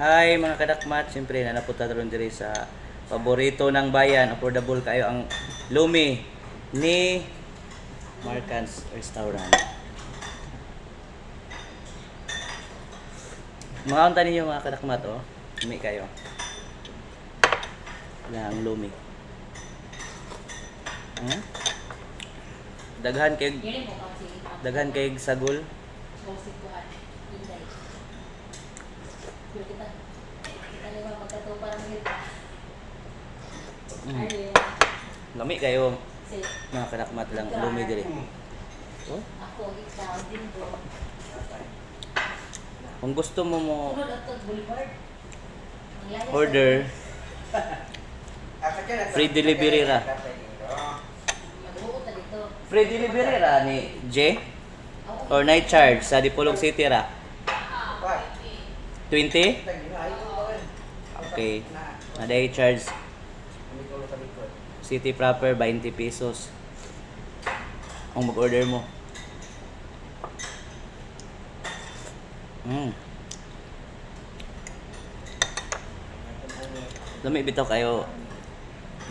Hi mga kadakmat, siyempre nanapunta ron diri sa paborito ng bayan, affordable kayo ang lumi ni Marcans Restaurant. Mga unta ninyo mga kadakmat, oh. Lumi kayo. Lang lumi. Hmm? Daghan kay sagol. Lami kayo mga kadakmat lang lumi diri. Oh? Kung gusto mo order, free delivery ra. Free delivery ra ni J or night charge sa Dipolog City ra. 20? Okay. Na day charge City proper 20 pesos. Kung mag-order mo. Lami bitaw kayo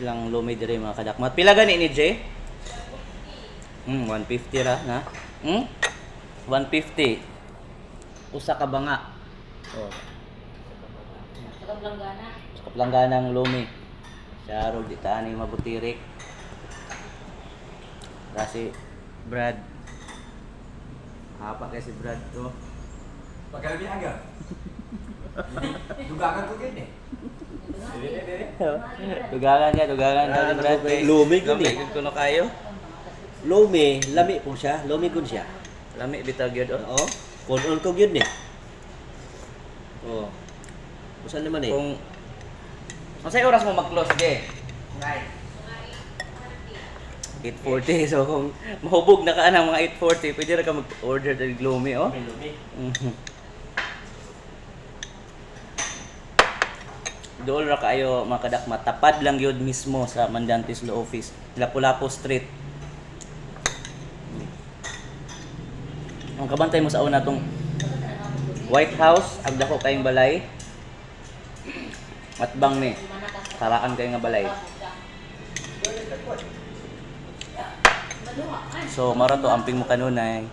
ilang lumi diri mga kadakmat. Pila gani ni J? 150 ra na. 150. Usa ka banga. Oh. Sa kaplangganang lumi. Siya ro di tani mabutirik. Kasi Brad. Apa kay si Brad to? Pagkalami aga. Dugangan ko gid eh. Dugangan daw ni Brad. Lumi gud Lumi eh. gud kuno kayo. Lumi, lami po siya. Lumi gud siya. Lami bitaw gyud oh. Oo. Punon ko gyud ni. Oo. Usan naman eh. Kung unsay oras mo mag-close di? 8:40. So kung mahubog na ka ng mga 8:40, pwede ra ka mag-order ng lumi oh. Lumi. Doon ra kayo mga kadakmat, tapad lang yun mismo sa Mandantes Law Office, Lapu-Lapu Street. Ang kabantay mo sa una tong White House, agdako kayong balay. Matbang ni, karaan kayo nga balay. So, mara to amping mo kanunay.